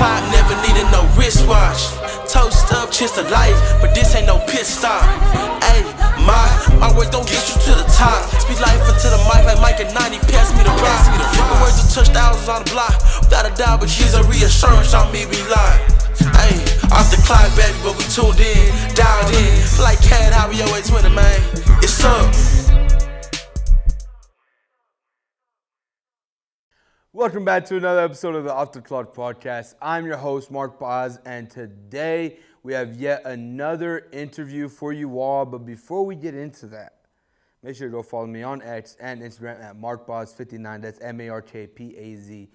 clock, never needed no wristwatch. Toast up, cheers to life, but this ain't no pit stop. Ayy, my words don't get you to the top. Speak life into the mic like Mike at 90, pass me the rock. My words will touch thousands on the block, without a doubt, but she's a reassurance on me, we lie. Ayy, off the clock, baby, but we tuned in, dialed in. Feel like Cat, how we always winning, man. It's up. Welcome back to another episode of the Off the Clock Podcast. I'm your host, Mark Paz, and today we have yet another interview for you all. But before we get into that, make sure to go follow me on X and Instagram at MarkPaz59. That's MarkPaz59.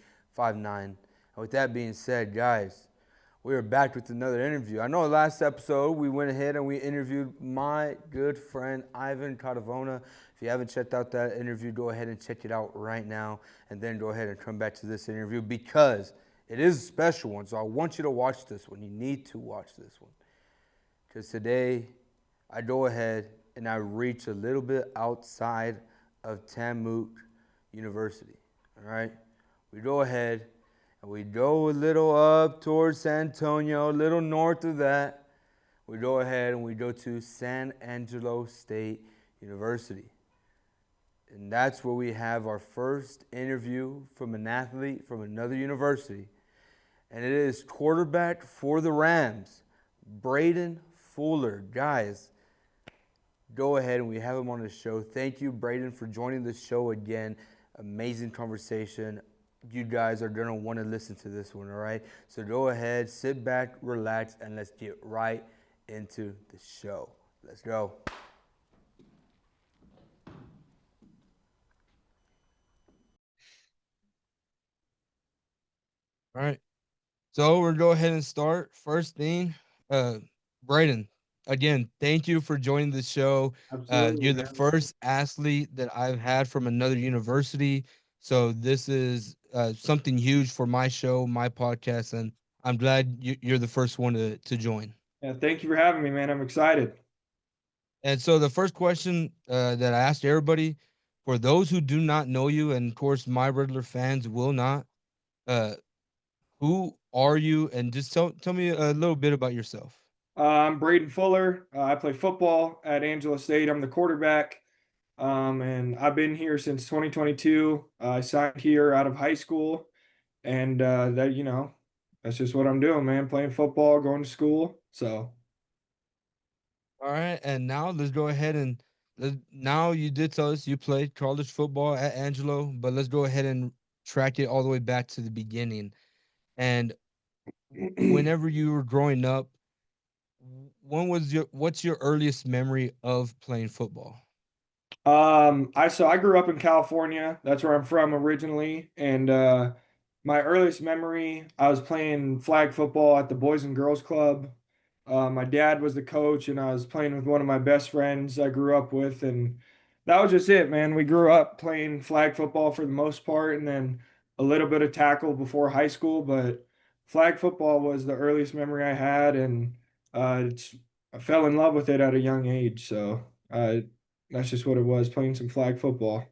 And with that being said, guys, we are back with another interview. I know last episode we went ahead and we interviewed my good friend Ivan Cardavona. If you haven't checked out that interview, go ahead and check it out right now, and then go ahead and come back to this interview because it is a special one. So I want you to watch this one. You need to watch this one because today I go ahead and I reach a little bit outside of Tamuk University. All right, we go ahead and we go a little up towards San Antonio, a little north of that. We go ahead and we go to San Angelo State University. And that's where we have our first interview from an athlete from another university. And it is quarterback for the Rams, Braeden Fuller. Guys, go ahead and we have him on the show. Thank you, Braeden, for joining the show again. Amazing conversation. You guys are going to want to listen to this one, all right? So go ahead, sit back, relax, and let's get right into the show. Let's go. All right. So we'll go ahead and start. First thing, Braeden, again, thank you for joining the show. Absolutely, You're the man. first athlete that I've had from another university. So this is something huge for my show, my podcast, and I'm glad you're the first one to join. Yeah, thank you for having me, man. I'm excited. And so the first question that I asked everybody, for those who do not know you, and of course my regular fans will not, uh, who are you? And just tell me a little bit about yourself. I'm Braeden Fuller. I play football at Angelo State. I'm the quarterback, and I've been here since 2022. I signed here out of high school, and that's just what I'm doing, man. Playing football, going to school. So All right, and now let's go ahead and now you did tell us you played college football at Angelo, but let's go ahead and track it all the way back to the beginning. And whenever you were growing up, what's your earliest memory of playing football? I grew up in California. That's where I'm from originally, and my earliest memory, I was playing flag football at the Boys and Girls Club. My dad was the coach, and I was playing with one of my best friends I grew up with, and that was just it, man. We grew up playing flag football for the most part, and then a little bit of tackle before high school, but flag football was the earliest memory I had, and I fell in love with it at a young age. So that's just what it was, playing some flag football.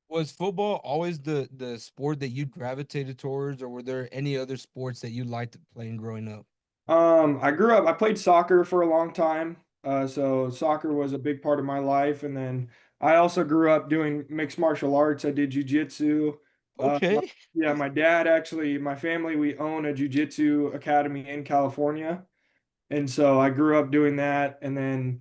Was football always the sport that you gravitated towards, or were there any other sports that you liked playing growing up? I played soccer for a long time. So soccer was a big part of my life. And then I also grew up doing mixed martial arts. I did jujitsu. Okay. Yeah, my dad actually, my family, we own a jujitsu academy in California. And so I grew up doing that. And then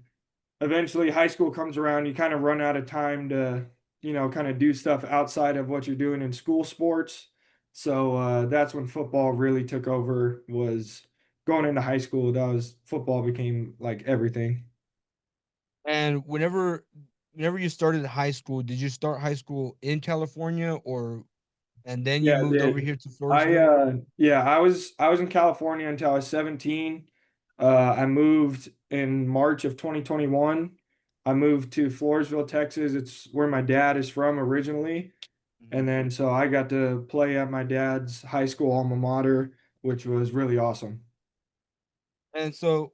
eventually high school comes around, you kind of run out of time to, kind of do stuff outside of what you're doing in school sports. So that's when football really took over, was going into high school. That was football became like everything. And whenever you started high school, did you start high school in California or and then you Yeah, moved over did. here to Floresville? I was in California until I was 17. I moved in March of 2021. I moved to Floresville, Texas. It's where my dad is from originally. And then so I got to play at my dad's high school alma mater, which was really awesome. And so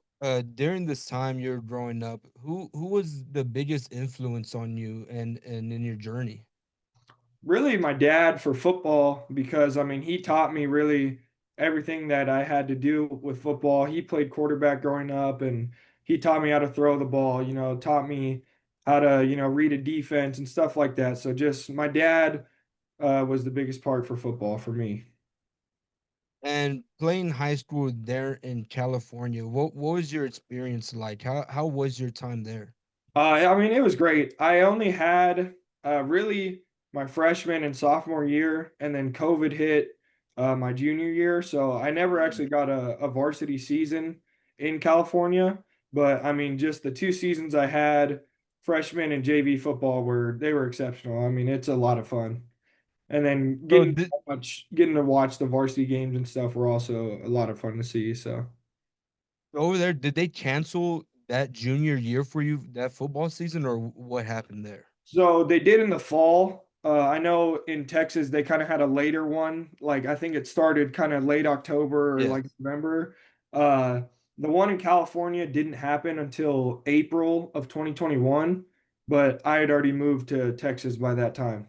during this time you're growing up, who was the biggest influence on you and in your journey? Really, my dad for football, because I mean, he taught me really everything that I had to do with football. He played quarterback growing up, and he taught me how to throw the ball, taught me how to, read a defense and stuff like that. So just my dad was the biggest part for football for me. And playing high school there in California, what was your experience like? How was your time there? I mean, it was great. I only had really my freshman and sophomore year, and then COVID hit my junior year. So I never Mm. actually got a varsity season in California. But I mean, just the 2 seasons I had, freshman and JV football, were exceptional. I mean, it's a lot of fun. And then So getting to watch the varsity games and stuff were also a lot of fun to see. So. over there, did they cancel that junior year for you, that football season, or what happened there? So they did in the fall. I know in Texas they kind of had a later one. Like I think it started kind of late October or Yeah. like November. Uh, the one in California didn't happen until April of 2021, but I had already moved to Texas by that time.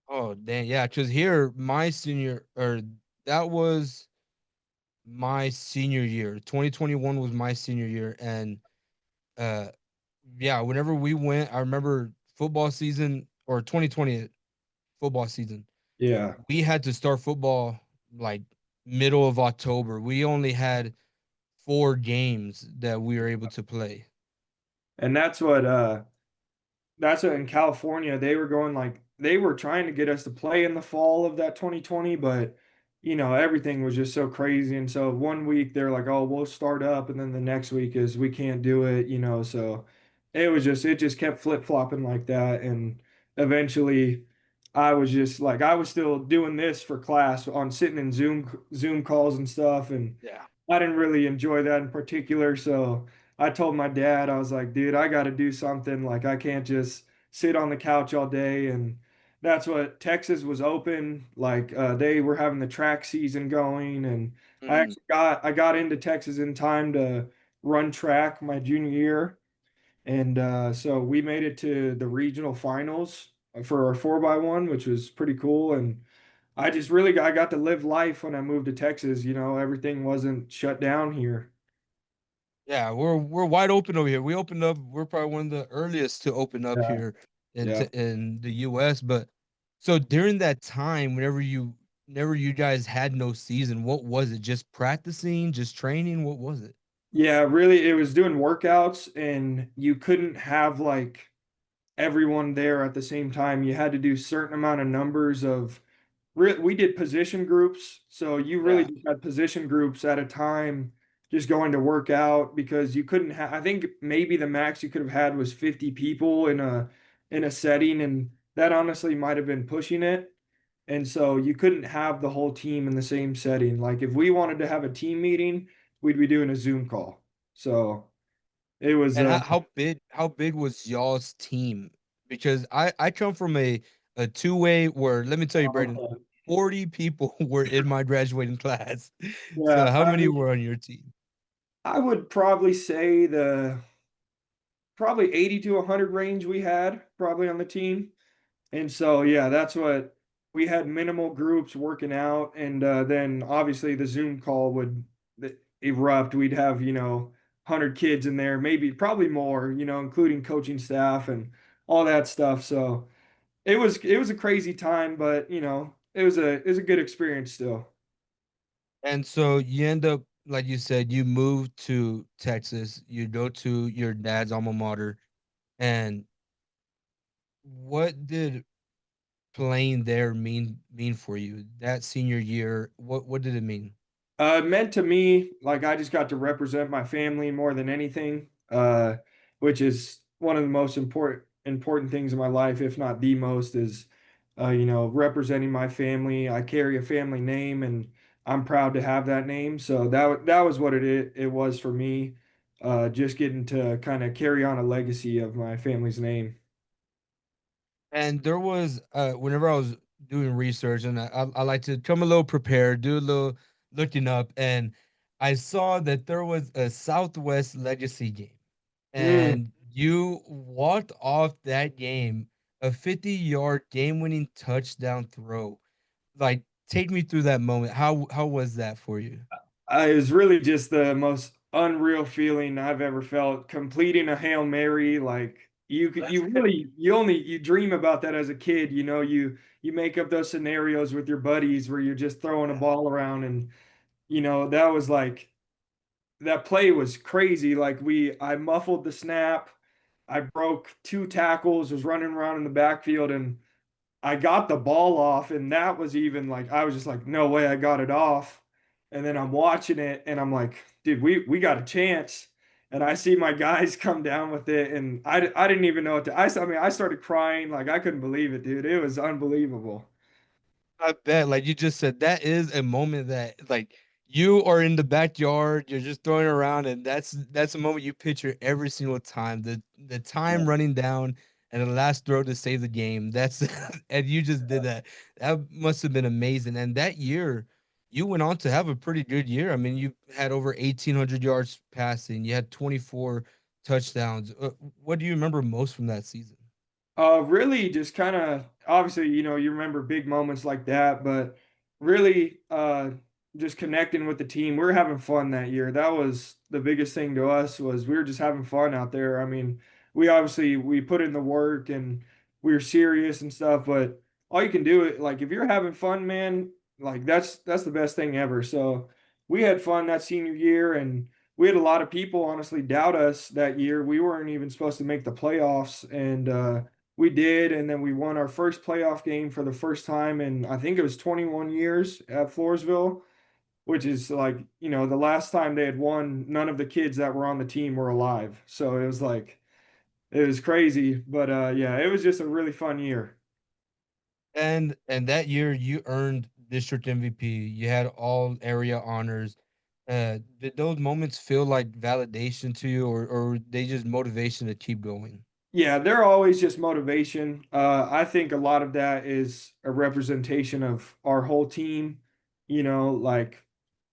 Oh, dang, yeah, because here my senior or that was my senior year. 2021 was my senior year, and uh yeah, whenever we went, I remember football season or 2020 football season. Yeah. We had to start football like middle of October. We only had 4 games that we were able to play. And that's what in California they were going like they were trying to get us to play in the fall of that 2020, but everything was just so crazy. And so one week they're like, "Oh, we'll start up," and then the next week is we can't do it. So it just kept flip-flopping like that. And eventually I was still doing this for class on sitting in Zoom calls and stuff, and Yeah. I didn't really enjoy that in particular. So I told my dad, I was like, dude, I got to do something. Like, I can't just sit on the couch all day. And that's what Texas was open. Like, they were having the track season going. And Mm. I got into Texas in time to run track my junior year. And so we made it to the regional finals for our 4x1, which was pretty cool. And I got to live life when I moved to Texas. Everything wasn't shut down here. Yeah, we're wide open over here. We opened up. We're probably one of the earliest to open up Yeah. here Yeah. in the U.S. But so during that time, whenever you guys had no season, what was it? Just practicing, just training? What was it? Yeah, really, it was doing workouts, and you couldn't have like everyone there at the same time. You had to do certain amount of numbers of we did position groups, so you really Yeah. just had position groups at a time just going to work out because you couldn't have I think maybe the max you could have had was 50 people in a setting, and that honestly might have been pushing it. And so you couldn't have the whole team in the same setting. Like if we wanted to have a team meeting, we'd be doing a Zoom call. So it was And how big was y'all's team? Because I come from a two-way where let me tell you, Braeden, 40 people were in my graduating class. So yeah, how many were on your team? I would probably say the probably 80 to 100 range we had probably on the team. And so, yeah, that's what we had minimal groups working out. And then obviously the Zoom call would erupt. We'd have, 100 kids in there, maybe probably more, including coaching staff and all that stuff. So it was a crazy time, but, it was a good experience still. And so you end up, like you said, you move to Texas, you go to your dad's alma mater, and what did playing there mean for you? That senior year, what did it mean? It meant to me like I just got to represent my family more than anything, which is one of the most important things in my life, if not the most, is representing my family. I carry a family name, and I'm proud to have that name. So that was what it was for me, just getting to kind of carry on a legacy of my family's name. And there was whenever I was doing research, and I like to come a little prepared, do a little looking up, and I saw that there was a Southwest Legacy game, Mm. and you walked off that game a 50-yard game-winning touchdown throw. Like, take me through that moment. How was that for you? It was really just the most unreal feeling I've ever felt. Completing a Hail Mary, like you really, you dream about that as a kid. You make up those scenarios with your buddies where you're just throwing a ball around, and that was like that play was crazy. Like I muffled the snap, I broke two tackles, was running around in the backfield, and I got the ball off, and that was even like I was just like, no way, I got it off. And then I'm watching it, and I'm like, dude, we got a chance. And I see my guys come down with it, and I didn't even know what to. I mean, I started crying like I couldn't believe it, dude. It was unbelievable. I bet, like you just said, that is a moment that like you are in the backyard, you're just throwing around, and that's a moment you picture every single time. The time running down and the last throw to save the game. That's and you just did that. That must have been amazing. And that year, you went on to have a pretty good year. I mean, you had over 1,800 yards passing, you had 24 touchdowns. What do you remember most from that season? Really just kind of obviously, you remember big moments like that, but really just connecting with the team. We were having fun that year. That was the biggest thing to us was we were just having fun out there. I mean, we put in the work and we were serious and stuff, but all you can do it like if you're having fun, man, like that's the best thing ever. So we had fun that senior year and we had a lot of people honestly doubt us that year. We weren't even supposed to make the playoffs and we did, and then we won our first playoff game for the first time in I think it was 21 years at Floresville, which is like, the last time they had won, none of the kids that were on the team were alive. So it was like it was crazy, but yeah, it was just a really fun year. And that year you earned district MVP. You had all area honors. Did those moments feel like validation to you, or they just motivation to keep going? Yeah, they're always just motivation. I think a lot of that is a representation of our whole team. Like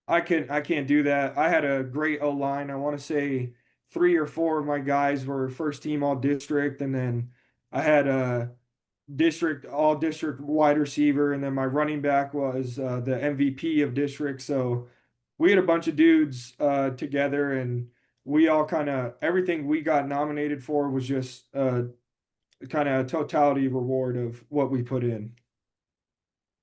I can't do that. I had a great O line. I want to say three or four of my guys were first team all district, and then I had a district all district wide receiver, and then my running back was the MVP of district. So we had a bunch of dudes together, and we all kind of everything we got nominated for was just kind of a totality reward of what we put in.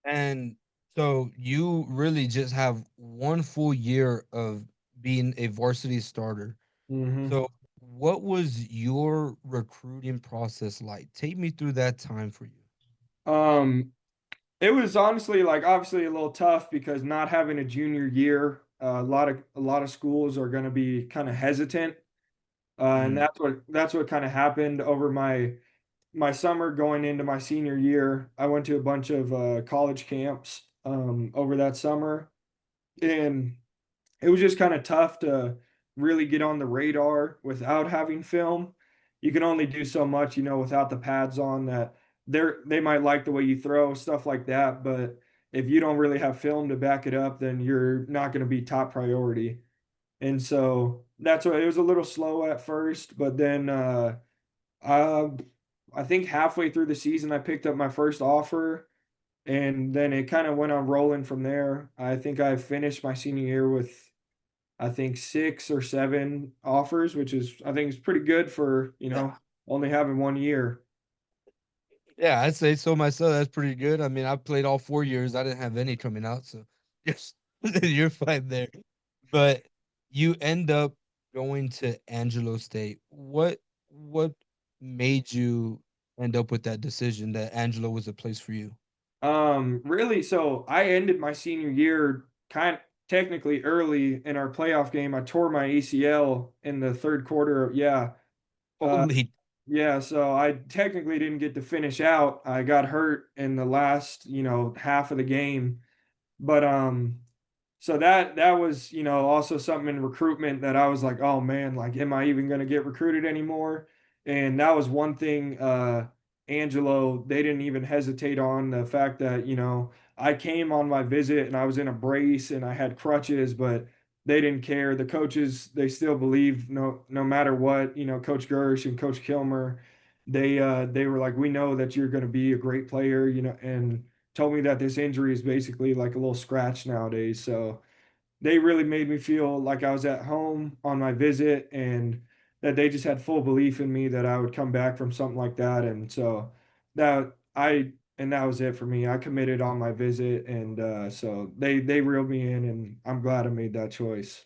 And so you really just have one full year of being a varsity starter. hmm So what was your recruiting process like? Take me through that time for you. Um, it was honestly like obviously a little tough because not having a junior year, a lot of schools are going to be kind of hesitant, and Mm. that's what kind of happened over my summer going into my senior year. I went to a bunch of college camps over that summer, and it was just kind of tough to really get on the radar without having film. You can only do so much, without the pads on that they might like the way you throw, stuff like that. But if you don't really have film to back it up, then you're not going to be top priority. And so that's why it was a little slow at first, but then uh, I think halfway through the season, I picked up my first offer, and then it kind of went on rolling from there. I think I finished my senior year with I think six or seven offers, which is I think is pretty good for, only having 1 year. Yeah, I'd say so myself. That's pretty good. I mean, I played all 4 years. I didn't have any coming out, so yes, you're fine there. But you end up going to Angelo State. What made you end up with that decision that Angelo was a place for you? Really, so I ended my senior year kind technically early in our playoff game. I tore my ACL in the third quarter. Yeah. Uh, Holy, yeah, so I technically didn't get to finish out. I got hurt in the last, half of the game. But so that was, also something in recruitment that I was like, oh man, like am I even gonna get recruited anymore? And that was one thing Angelo, they didn't even hesitate on the fact that, I came on my visit and I was in a brace and I had crutches, but they didn't care. The coaches, they still believe no matter what, Coach Gersh and Coach Kilmer, they were like, we know that you're gonna be a great player, and told me that this injury is basically like a little scratch nowadays. So they really made me feel like I was at home on my visit and that they just had full belief in me that I would come back from something like that. And so that was it for me. I committed on my visit and so they reeled me in and I'm glad I made that choice.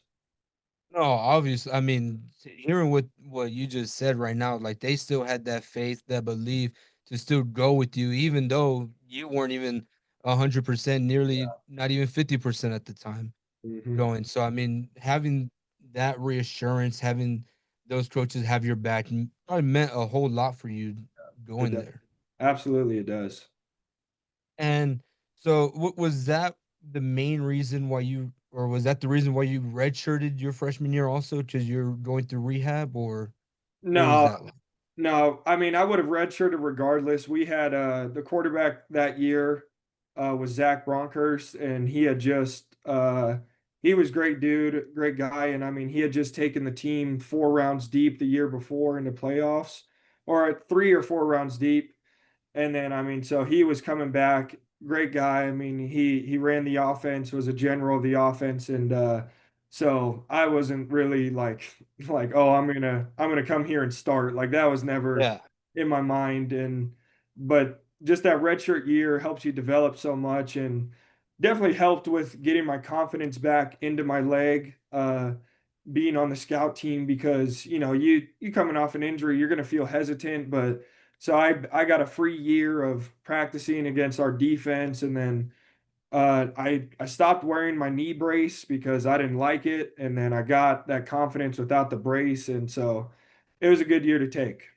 No, obviously, I mean, hearing what you just said right now, like they still had that faith, that belief to still go with you, even though you weren't even 100%, nearly not even 50% at the time Hmm. going. So, I mean, having that reassurance, having those coaches have your back, probably meant a whole lot for you It going does. there. Absolutely it does. And so, what was that the main reason why you, or was that the reason why you redshirted your freshman year also, because you're going through rehab, or what was No, that like? no, I mean I would have redshirted regardless. We had the quarterback that year was Zach Bronkhurst, and he had just he was great dude, great guy, and I mean he had just taken the team 4 rounds deep the year before into playoffs, or 3 or 4 rounds deep. And then I mean, so he was coming back, great guy. I mean, he ran the offense, was a general of the offense, and so I wasn't really like oh I'm gonna come here and start. Like that was never Yeah. in my mind. And but just that redshirt year helps you develop so much and definitely helped with getting my confidence back into my leg. Being on the scout team because you coming off an injury, you're going to feel hesitant. But so I got a free year of practicing against our defense, and then I stopped wearing my knee brace because I didn't like it, and then I got that confidence without the brace, and so it was a good year to take.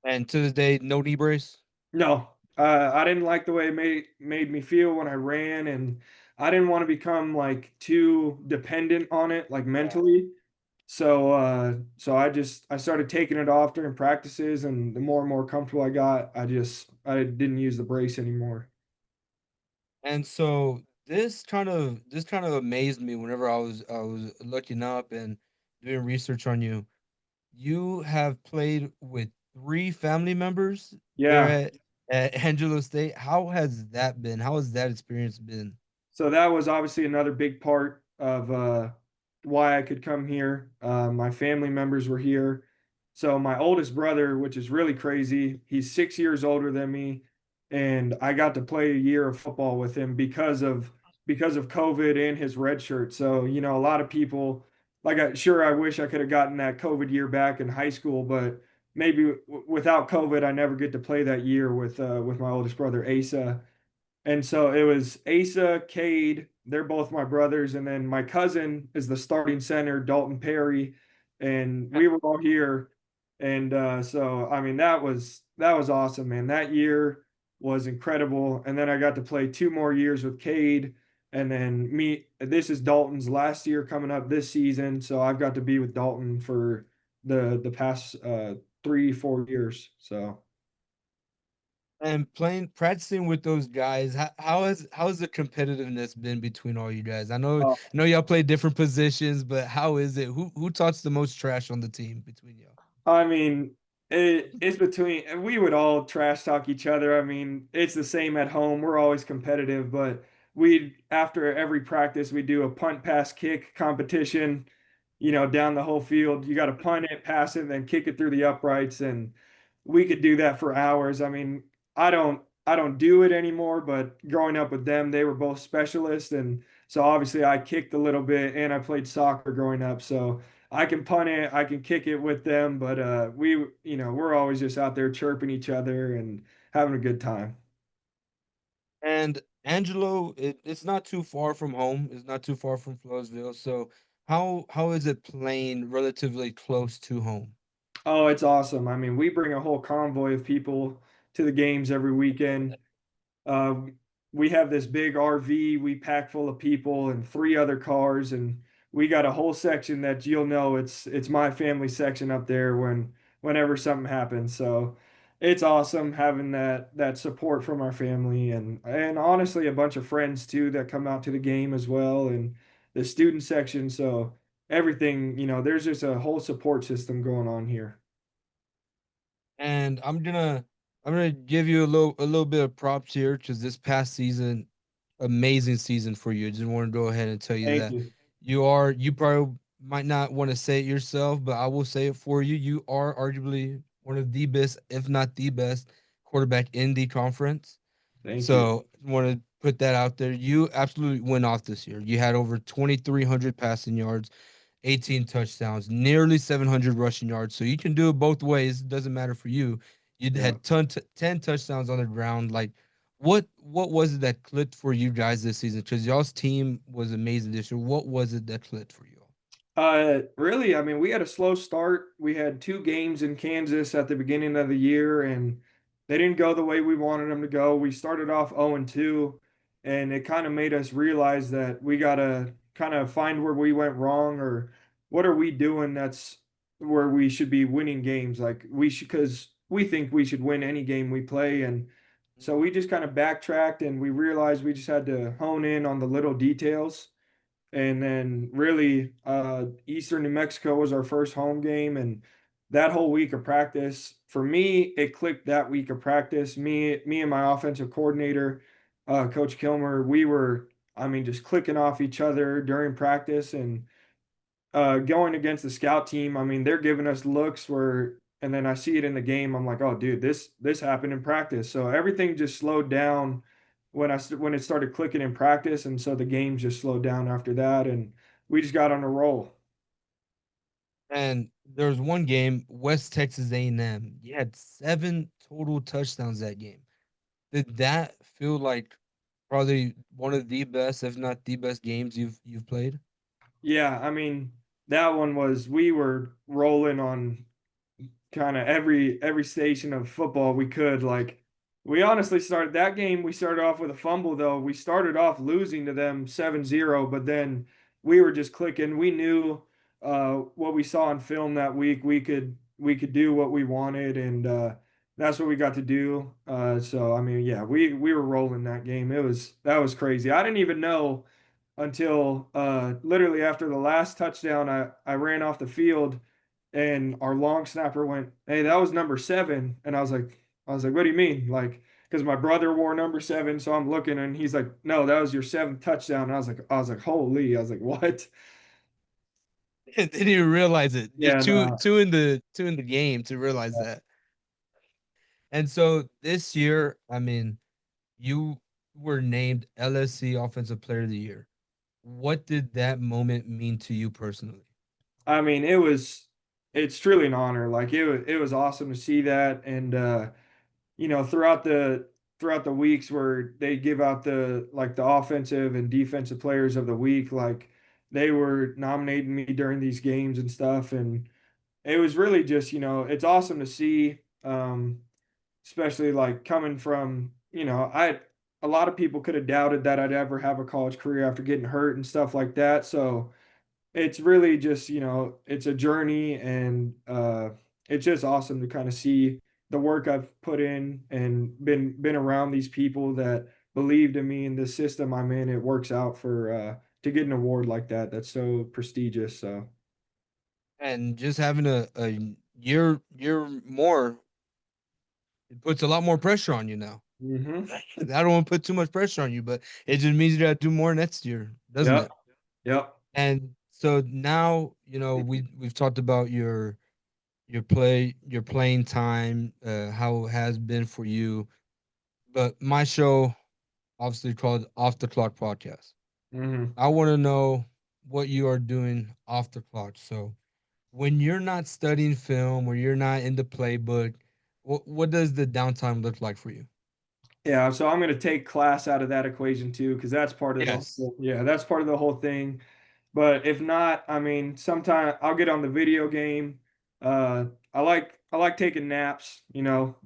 And to this day, no knee brace? No, I didn't like the way it made me feel when I ran, and I didn't want to become like too dependent on it, like Yeah. mentally. So I started taking it off during practices, and the more and more comfortable I got, I didn't use the brace anymore. And so this kind of amazed me whenever I was looking up and doing research on you. You have played with three family members there Yeah. at Angelo State. How has that been? How has that experience been? So that was obviously another big part of why I could come here. My family members were here. So my oldest brother, which is really crazy, he's 6 years older than me, and I got to play a year of football with him because of COVID and his red shirt. So a lot of people sure I wish I could have gotten that COVID year back in high school, but maybe without COVID, I never get to play that year with my oldest brother Asa. And so it was Asa, Cade, they're both my brothers, and then my cousin is the starting center, Dalton Perry, and we were all here. And so I mean that was awesome, man. That year was incredible. And then I got to play 2 more years with Cade, and then me. This is Dalton's last year coming up this season, so I've got to be with Dalton for the past 3 4 years. So. And practicing with those guys, how has the competitiveness been between all you guys? I know y'all play different positions, but how is it? Who talks the most trash on the team between y'all? I mean, it's between, we would all trash talk each other. I mean, it's the same at home. We're always competitive, but after every practice, we do a punt, pass, kick competition, down the whole field. You got to punt it, pass it, then kick it through the uprights. And we could do that for hours. I mean, I don't do it anymore, but growing up with them, they were both specialists. And so obviously I kicked a little bit and I played soccer growing up. So I can punt it, I can kick it with them, but we're always just out there chirping each other and having a good time. And Angelo, it's not too far from home. It's not too far from Floresville. So how is it playing relatively close to home? Oh, it's awesome. I mean, we bring a whole convoy of people to the games every weekend. Uh, we have this big RV we pack full of people and 3 other cars, and we got a whole section that you'll know it's my family section up there whenever something happens. So it's awesome having that support from our family and honestly a bunch of friends too that come out to the game as well and the student section. So everything, there's just a whole support system going on here. And I'm gonna I'm gonna give you a little bit of props here because this past season, amazing season for you. I just want to go ahead and tell you Thank that you. you probably might not want to say it yourself, but I will say it for you. You are arguably one of the best, if not the best, quarterback in the conference. Thank you. So want to put that out there. You absolutely went off this year. You had over 2,300 passing yards, 18 touchdowns, nearly 700 rushing yards. So you can do it both ways. It doesn't matter for you. You Yeah. had 10 touchdowns on the ground. Like, what was it that clicked for you guys this season? Because y'all's team was amazing this year. What was it that clicked for you? Really, I mean, we had a slow start. We had two games in Kansas at the beginning of the year, and they didn't go the way we wanted them to go. We started off 0-2, and it kind of made us realize that we got to kind of find where we went wrong or what are we doing that's where we should be winning games. Like we should, because we think we should win any game we play. And so we just kind of backtracked and we realized we just had to hone in on the little details and then really Eastern New Mexico was our first home game, and that whole week of practice for me it clicked that week of practice. Me and my offensive coordinator, Coach Kilmer, we were, I mean, just clicking off each other during practice and going against the scout team. I mean, they're giving us looks where, and then I see it in the game. I'm like, oh, dude, this happened in practice. So everything just slowed down when it started clicking in practice, and so the games just slowed down after that, and we just got on a roll. And there was one game, West Texas A&M. You had 7 total touchdowns that game. Did that feel like probably one of the best, if not the best games you've played? Yeah, I mean, that one was we were rolling on kind of every station of football we could. Like we honestly started that game, we started off with a fumble though. We started off losing to them 7-0, but then we were just clicking. We knew what we saw on film that week. We could do what we wanted, and that's what we got to do. So I mean, yeah, we were rolling that game. That was crazy. I didn't even know until literally after the last touchdown I ran off the field and our long snapper went, "Hey, that was number 7." And I was like, "What do you mean?" Like, because my brother wore number 7, so I'm looking, and he's like, "No, that was your 7th touchdown." And I was like, "Holy!" I was like, "What?" Didn't even realize it. You're Yeah, no. two in the game to realize that. And so this year, I mean, you were named LSC Offensive Player of the Year. What did that moment mean to you personally? I mean, it's truly an honor. Like it was awesome to see that, and throughout the weeks where they give out the offensive and defensive players of the week, like they were nominating me during these games and stuff, and it was really just it's awesome to see, especially like coming from I a lot of people could have doubted that I'd ever have a college career after getting hurt and stuff like that. So it's really just it's a journey, and it's just awesome to kind of see the work I've put in and been around these people that believed in me and the system I'm in. It works out for to get an award like that. That's so prestigious. So And just having a year more, it puts a lot more pressure on you now. hmm I don't want to put too much pressure on you, but it just means you got to do more next year, doesn't yep, it? yep. And so now, we've talked about your playing time, how it has been for you. But my show, obviously called Off the Clock Podcast. hmm I want to know what you are doing off the clock. So when you're not studying film or you're not in the playbook, what does the downtime look like for you? Yeah, so I'm going to take class out of that equation too, because that's part of the Yes. whole, yeah, that's part of the whole thing. But if not, I mean, sometime I'll get on the video game. Uh, I like taking naps.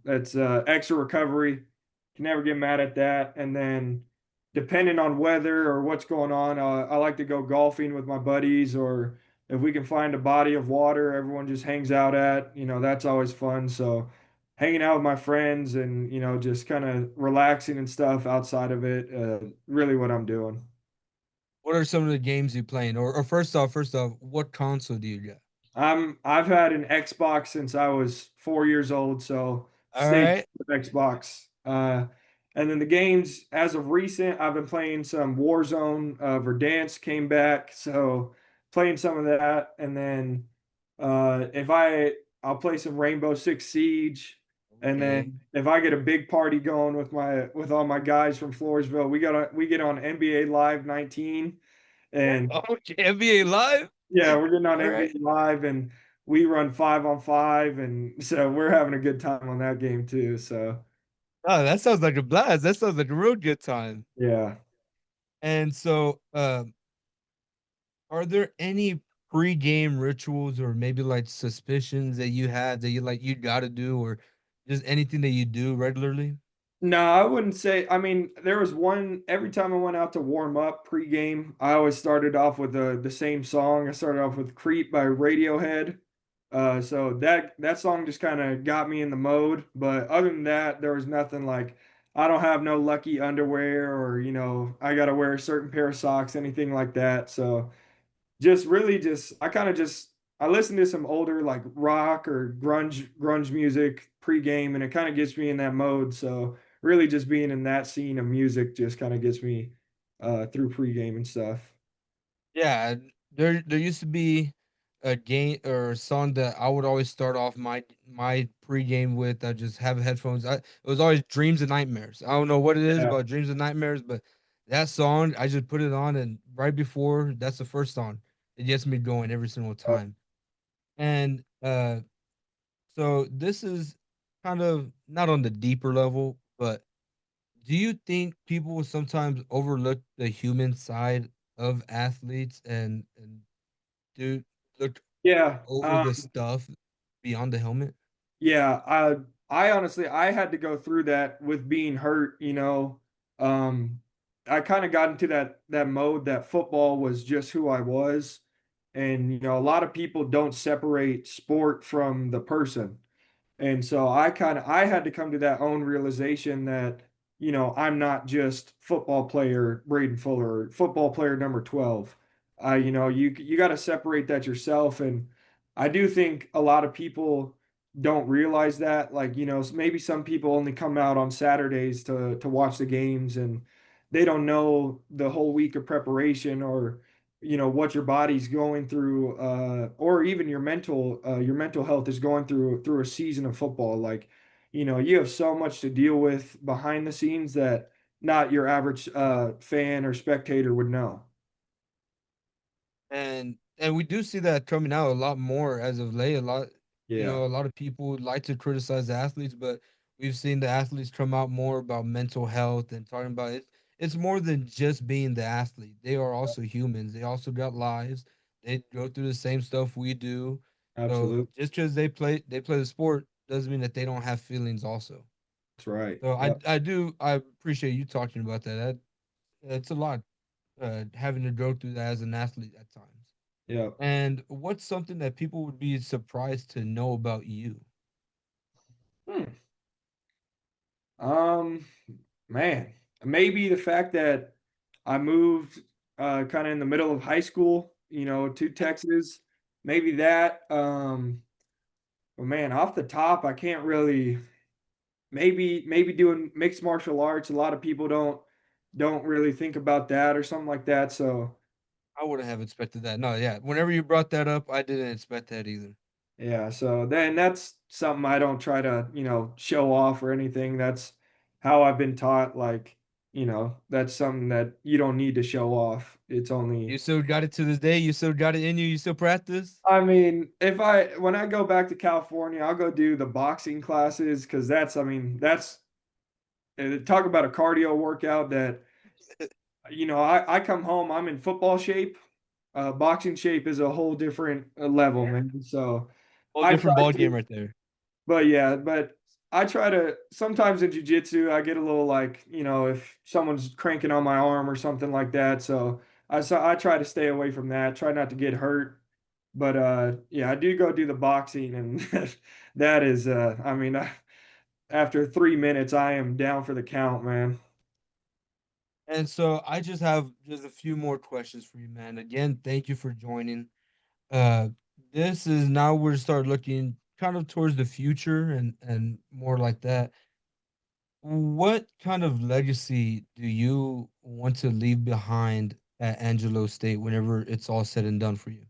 That's extra recovery. Can never get mad at that. And then, depending on weather or what's going on, I like to go golfing with my buddies, or if we can find a body of water, everyone just hangs out at. That's always fun. So, hanging out with my friends and just kind of relaxing and stuff outside of it. Really, what I'm doing. What are some of the games you playing? Or first off, what console do you get? I've had an Xbox since I was 4 years old, so All stayed right. with Xbox. And then the games, as of recent, I've been playing some Warzone. Verdansk came back, so playing some of that. And then if I'll play some Rainbow Six Siege. And Okay. then if I get a big party going with all my guys from Floresville, we get on NBA Live 19, and Okay. NBA Live. yeah, we're getting on All right. NBA Live, and we run 5-on-5, and so we're having a good time on that game too. So Oh, that sounds like a blast. That sounds like a real good time. yeah. And so, are there any pre-game rituals or maybe like suspicions that you had that you gotta do or just anything that you do regularly? No, I wouldn't say. I mean, there was one every time I went out to warm up pregame, I always started off with the same song. I started off with "Creep" by Radiohead. So that song just kind of got me in the mode. But other than that, there was nothing like I don't have no lucky underwear or I got to wear a certain pair of socks, anything like that. So just really just I kind of just I listen to some older like rock or grunge music pregame, and it kind of gets me in that mode. So really just being in that scene of music just kind of gets me through pregame and stuff. Yeah, there used to be a game or a song that I would always start off my pregame with. I just have headphones. It was always Dreams and Nightmares. I don't know what it is Yeah. about Dreams and Nightmares, but that song I just put it on and right before that's the first song. It gets me going every single time. And so this is kind of not on the deeper level, but do you think people will sometimes overlook the human side of athletes and do look Yeah. over the stuff beyond the helmet? Yeah, I honestly I had to go through that with being hurt. Um I kind of got into that mode that football was just who I was. And a lot of people don't separate sport from the person. And so I had to come to that own realization that, I'm not just football player Braden Fuller, football player number 12. You got to separate that yourself. And I do think a lot of people don't realize that. Like, maybe some people only come out on Saturdays to watch the games, and they don't know the whole week of preparation, or what your body's going through, or even your mental health is going through a season of football. Like, you have so much to deal with behind the scenes that not your average fan or spectator would know. And we do see that coming out a lot more as of late. Yeah, A lot of people would like to criticize the athletes, but we've seen the athletes come out more about mental health and talking about it. It's more than just being the athlete. They are also humans. They also got lives. They go through the same stuff we do. So absolutely. just because they play the sport doesn't mean that they don't have feelings also. That's right. So Yep. I appreciate you talking about that. That's a lot, having to go through that as an athlete at times. Yep. And what's something that people would be surprised to know about you? Hmm. Um, Man, maybe the fact that I moved kind of in the middle of high school, to Texas, maybe that. But man, off the top, I can't really. Maybe doing mixed martial arts. A lot of people don't really think about that or something like that. So I wouldn't have expected that. No, yeah. Whenever you brought that up, I didn't expect that either. yeah, so then that's something I don't try to, show off or anything. That's how I've been taught. Like, that's something that you don't need to show off. It's You only, still got it to this day. You still got it in you. You still practice. I mean, when I go back to California, I'll go do the boxing classes, because I mean, that's talk about a cardio workout that, I come home, I'm in football shape. Boxing shape is a whole different level, man. So Whole I try different ball to. game right there. But yeah, but I try to sometimes in jujitsu, I get a little like, if someone's cranking on my arm or something like that. So I try to stay away from that, try not to get hurt. But yeah, I do go do the boxing, and that is I mean, after 3 minutes I am down for the count, man. And so I just have just a few more questions for you, man. Again, thank you for joining. Uh, this is now we're start looking kind of towards the future and more like that, what kind of legacy do you want to leave behind at Angelo State whenever it's all said and done for you?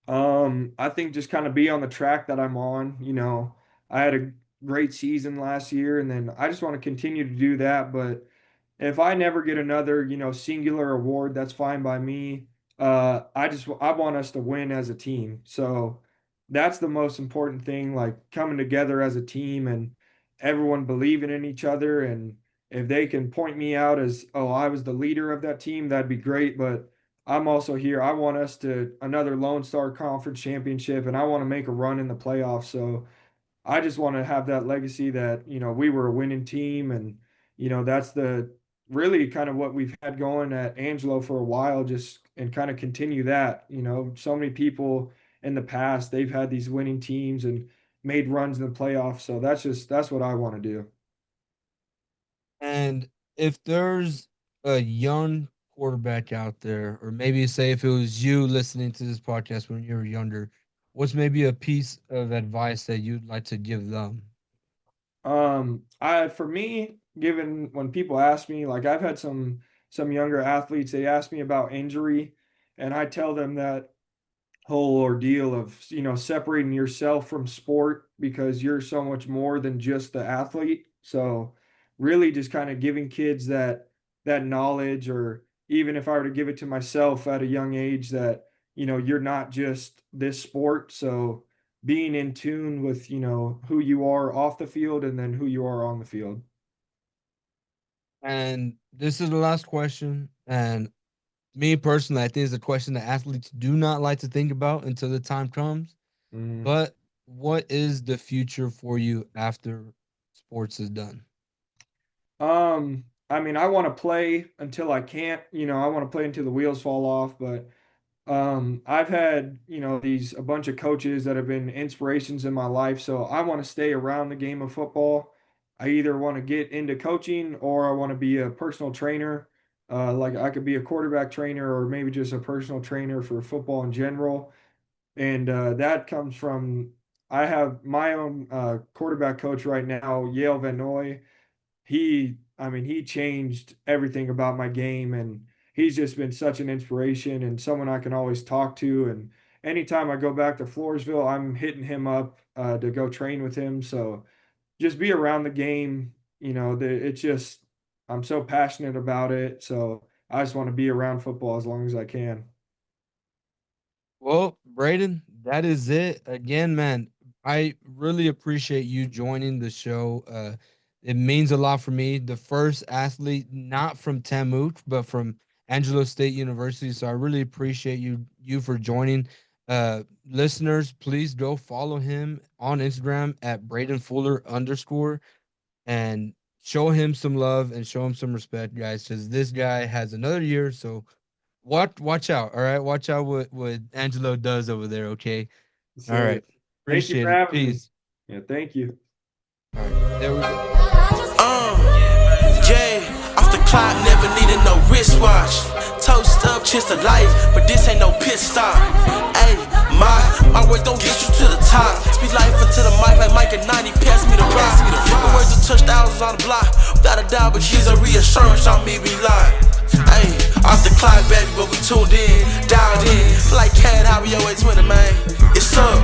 I think just kind of be on the track that I'm on. I had a great season last year, and then I just want to continue to do that. But if I never get another, singular award, that's fine by me. I want us to win as a team. So that's the most important thing, like coming together as a team and everyone believing in each other. And if they can point me out as, oh, I was the leader of that team, that'd be great. But I'm also here. I want us to another Lone Star Conference championship, and I want to make a run in the playoffs. So I just want to have that legacy that, we were a winning team. And, that's the really kind of what we've had going at Angelo for a while, just and kind of continue that. So many people in the past, they've had these winning teams and made runs in the playoffs. So that's what I want to do. And if there's a young quarterback out there, or maybe say if it was you listening to this podcast when you were younger, what's maybe a piece of advice that you'd like to give them? For me, given when people ask me, like I've had some younger athletes, they ask me about injury, and I tell them that whole ordeal of separating yourself from sport because you're so much more than just the athlete. So really just kind of giving kids that knowledge, or even if I were to give it to myself at a young age, that you're not just this sport. So being in tune with who you are off the field and then who you are on the field. And this is the last question. And me personally, I think it's a question that athletes do not like to think about until the time comes. Mm. But what is the future for you after sports is done? I mean, I want to play until I can't, I want to play until the wheels fall off, but I've had, these a bunch of coaches that have been inspirations in my life, so I want to stay around the game of football. I either want to get into coaching or I want to be a personal trainer. Like I could be a quarterback trainer or maybe just a personal trainer for football in general. And that comes from I have my own quarterback coach right now, Yale Van Noy. I mean, he changed everything about my game, and he's just been such an inspiration and someone I can always talk to. And anytime I go back to Floresville, I'm hitting him up to go train with him. So just be around the game. It's just, I'm so passionate about it. So I just want to be around football as long as I can. Well, Braden, that is it. Again, man, I really appreciate you joining the show. It means a lot for me. The first athlete, not from Tamuch, but from Angelo State University. So I really appreciate you for joining. Listeners, please go follow him on Instagram at Braeden Fuller _ and show him some love and show him some respect, guys, because this guy has another year. So watch out. All right. Watch out what Angelo does over there. Okay. All So right. thank you Appreciate for it. having me. Peace. Yeah, thank you. All right. There we go. Yeah, off the clock, never needed no wristwatch. Toast up, cheers to life, but this ain't no pit stop. Ayy, my words don't get you to the top. Speak life into the mic like Mike at 90, pass me the rock. My words will touch thousands on the block, without a doubt, but she's a reassurance on me, we lie. Ayy, off the clock, baby, but we tuned in, dialed in. Feel like Cat, how we always winning, man. It's up.